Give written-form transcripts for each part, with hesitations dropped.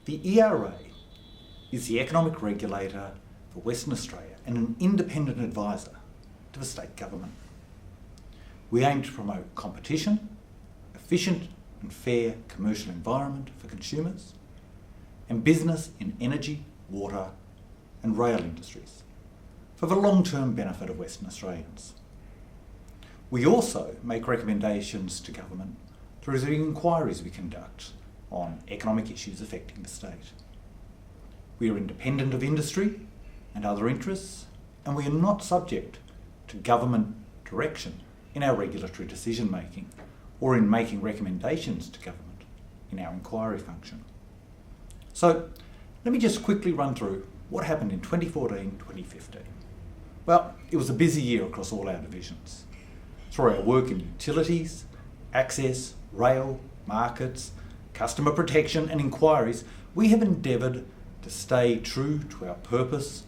The ERA is the economic regulator for Western Australia and an independent advisor to the state government. We aim to promote competition, efficient and fair commercial environment for consumers, and business in energy, water and rail industries for the long-term benefit of Western Australians. We also make recommendations to government through the inquiries we conduct on economic issues affecting the state. We are independent of industry and other interests, and we are not subject to government direction in our regulatory decision making or in making recommendations to government in our inquiry function. So let me just quickly run through what happened in 2014-2015. Well, it was a busy year across all our divisions. Through our work in utilities, access, rail, markets, customer protection and inquiries, we have endeavoured to stay true to our purpose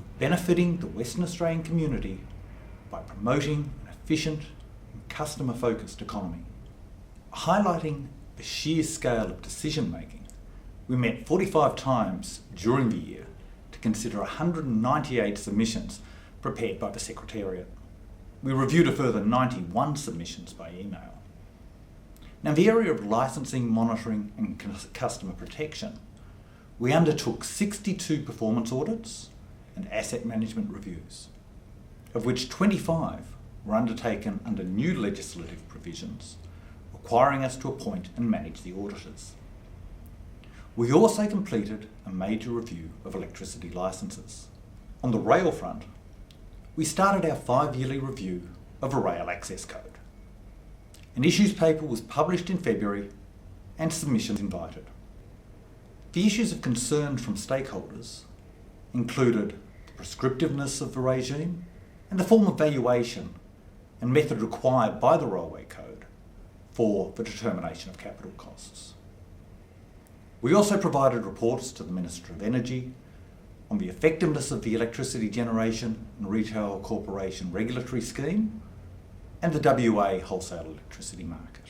of benefiting the Western Australian community by promoting an efficient and customer-focused economy. Highlighting the sheer scale of decision making, we met 45 times during the year to consider 198 submissions prepared by the Secretariat. We reviewed a further 91 submissions by email. Now, in the area of licensing, monitoring and customer protection, we undertook 62 performance audits and asset management reviews, of which 25 were undertaken under new legislative provisions, requiring us to appoint and manage the auditors. We also completed a major review of electricity licences. On the rail front, we started our 5-yearly review of a rail access code. An issues paper was published in February and submissions invited. The issues of concern from stakeholders included the prescriptiveness of the regime and the form of valuation and method required by the Railway Code for the determination of capital costs. We also provided reports to the Minister of Energy on the effectiveness of the Electricity Generation and Retail Corporation Regulatory Scheme and the WA wholesale electricity market.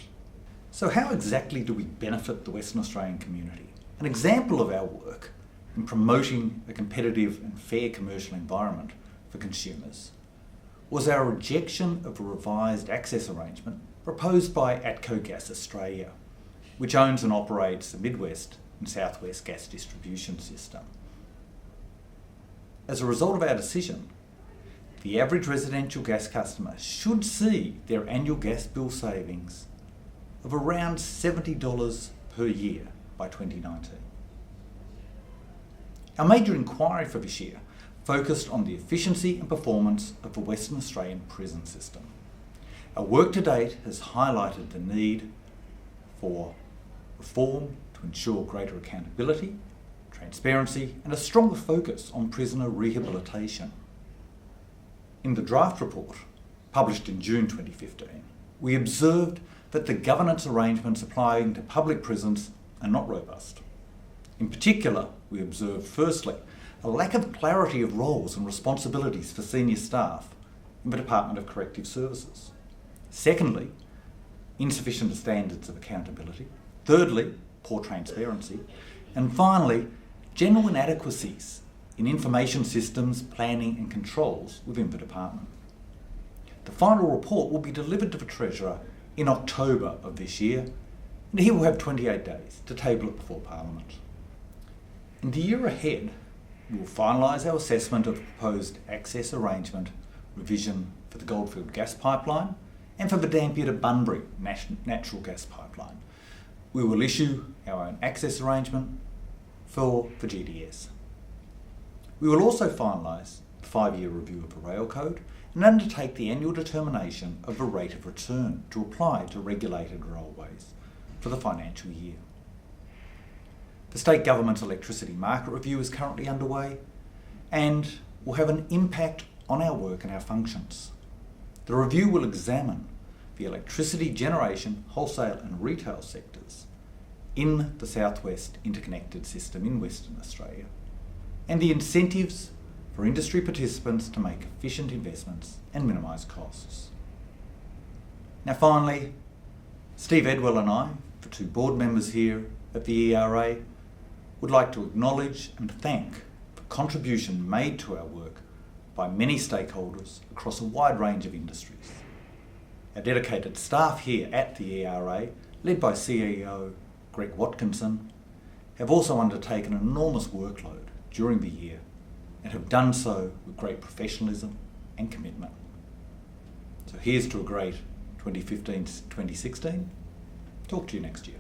So how exactly do we benefit the Western Australian community? An example of our work in promoting a competitive and fair commercial environment for consumers was our rejection of a revised access arrangement proposed by ATCO Gas Australia, which owns and operates the Midwest and Southwest gas distribution system. As a result of our decision, the average residential gas customer should see their annual gas bill savings of around $70 per year by 2019. Our major inquiry for this year focused on the efficiency and performance of the Western Australian prison system. Our work to date has highlighted the need for reform to ensure greater accountability, transparency and a stronger focus on prisoner rehabilitation. In the draft report, published in June 2015, we observed that the governance arrangements applying to public prisons are not robust. In particular, we observed, firstly, a lack of clarity of roles and responsibilities for senior staff in the Department of Corrective Services. Secondly, insufficient standards of accountability. Thirdly, poor transparency. And finally, general inadequacies in information systems, planning and controls within the department. The final report will be delivered to the Treasurer in October of this year, and he will have 28 days to table it before Parliament. In the year ahead, we will finalise our assessment of the proposed access arrangement revision for the Goldfield gas pipeline and for the Dampier to Bunbury natural gas pipeline. We will issue our own access arrangement for the GDS. We will also finalise the 5-year review of the Rail Code and undertake the annual determination of the rate of return to apply to regulated railways for the financial year. The State Government's electricity market review is currently underway and will have an impact on our work and our functions. The review will examine the electricity generation, wholesale and retail sectors in the Southwest Interconnected System in Western Australia and the incentives for industry participants to make efficient investments and minimise costs. Now finally, Steve Edwell and I, the 2 board members here at the ERA, would like to acknowledge and thank the contribution made to our work by many stakeholders across a wide range of industries. Our dedicated staff here at the ERA, led by CEO Greg Watkinson, have also undertaken an enormous workload during the year and have done so with great professionalism and commitment. So here's to a great 2015-2016. Talk to you next year.